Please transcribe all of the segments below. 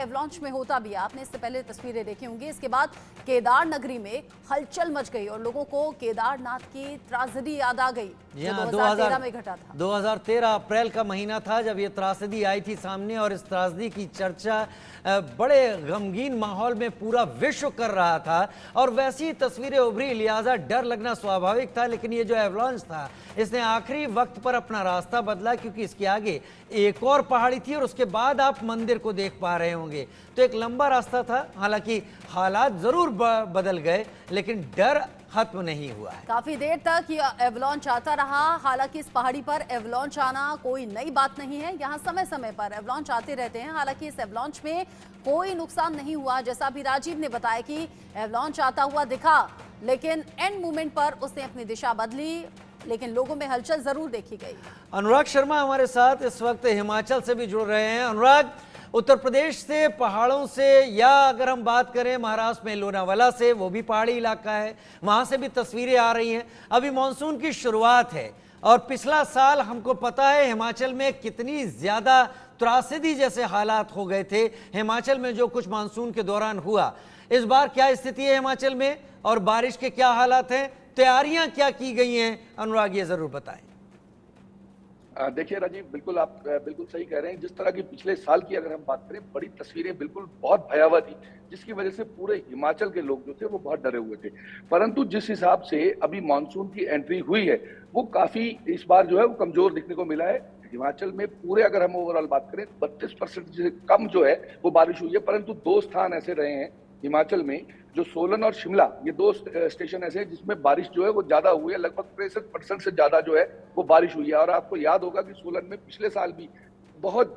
Avalanche में होता भी है। आपने इससे पहले तस्वीरें देखी होंगी। इसके बाद केदार नगरी में हलचल मच गई और लोगों को केदारनाथ की त्रासदी याद आ गई जो 2013 में घटा था। 2013 अप्रैल का महीना था जब ये त्रासदी आई थी सामने, और इस त्रासदी की चर्चा बड़े गमगीन माहौल में पूरा विश्व कर रहा था और वैसी ही तस्वीरें उभरी, लिहाजा डर लगना स्वाभाविक था। लेकिन ये जो एवलॉन्च था इसने आखिरी वक्त पर अपना रास्ता बदला, क्योंकि इसके आगे एक और पहाड़ी थी और उसके बाद आप मंदिर को देख पा रहे होंगे। तो एक लंबा रास्ता था। हालांकि हालात जरूर बदल गए लेकिन डर खत्म नहीं हुआ है। काफी देर तक ये एवलॉन्च आता रहा। हालांकि इस पहाड़ी पर एवलॉन्च आना कोई नई बात नहीं है। यहाँ समय समय पर एवलॉन्च आते रहते हैं। हालांकि इस एवलॉन्च में कोई नुकसान नहीं हुआ। जैसा भी राजीव ने बताया कि एवलॉन्च आता हुआ दिखा, लेकिन एंड मोमेंट पर उसने अपनी दिशा बदली, लेकिन लोगों में हलचल जरूर देखी गई। अनुराग शर्मा हमारे साथ इस वक्त हिमाचल से भी जुड़ रहे हैं। अनुराग, उत्तर प्रदेश से, पहाड़ों से, या अगर हम बात करें महाराष्ट्र में लोनावाला से, वो भी पहाड़ी इलाका है, वहां से भी तस्वीरें आ रही हैं। अभी मानसून की शुरुआत है और पिछला साल हमको पता है हिमाचल में कितनी ज्यादा त्रासदी जैसे हालात हो गए थे हिमाचल में जो कुछ मानसून के दौरान हुआ। इस बार क्या स्थिति है हिमाचल में और बारिश के क्या हालात हैं, तैयारियां क्या की गई हैं? अनुराग, ये जरूर बताएं। देखिए राजीव, बिल्कुल आप बिल्कुल सही कह रहे हैं। जिस तरह की पिछले साल की अगर हम बात करें, बड़ी तस्वीरें बिल्कुल बहुत भयावह थी, जिसकी वजह से पूरे हिमाचल के लोग जो थे वो बहुत डरे हुए थे। परंतु जिस हिसाब से अभी मानसून की एंट्री हुई है वो काफी इस बार जो है वो कमजोर दिखने को मिला है। हिमाचल में पूरे अगर हम ओवरऑल बात करें 32% से कम जो है वो बारिश हुई है। परंतु दो स्थान ऐसे रहे हैं हिमाचल में, जो सोलन और शिमला, ये दो स्टेशन ऐसे हैं जिसमें बारिश जो है वो ज्यादा हुई है। लगभग 63% से ज्यादा जो है वो बारिश हुई है। और आपको याद होगा कि सोलन में पिछले साल भी बहुत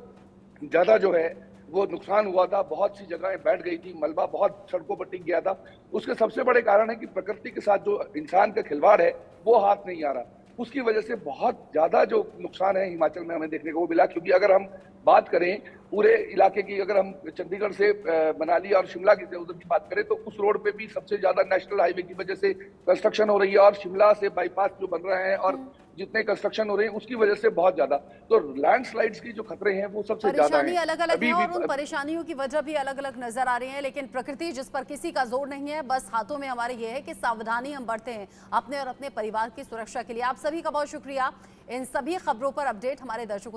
ज्यादा जो है वो नुकसान हुआ था। बहुत सी जगहें बैठ गई थी, मलबा बहुत सड़कों पर टिक गया था। उसके सबसे बड़े कारण है कि प्रकृति के साथ जो इंसान का खिलवाड़ है वो हाथ नहीं आ रहा। उसकी वजह से बहुत ज्यादा जो नुकसान है हिमाचल में हमें देखने को मिला। क्योंकि अगर हम बात करें पूरे इलाके की, अगर हम चंडीगढ़ से मनाली और शिमला की उधर की बात करें, तो उस रोड पे भी सबसे ज्यादा नेशनल हाईवे की वजह से कंस्ट्रक्शन हो रही है, और शिमला से बाईपास जो बन रहे हैं और जितने कंस्ट्रक्शन हो रहे हैं उसकी वजह से बहुत ज्यादा तो लैंडस्लाइड्स की जो खतरे हैं वो सबसे ज्यादा हैं। अलग अलग है और उन परेशानियों की वजह भी अलग अलग नजर आ रही है। लेकिन प्रकृति जिस पर किसी का जोर नहीं है, बस हाथों में हमारे ये है कि सावधानी हम बरते हैं अपने और अपने परिवार की सुरक्षा के लिए। आप सभी का बहुत शुक्रिया इन सभी खबरों पर अपडेट हमारे दर्शकों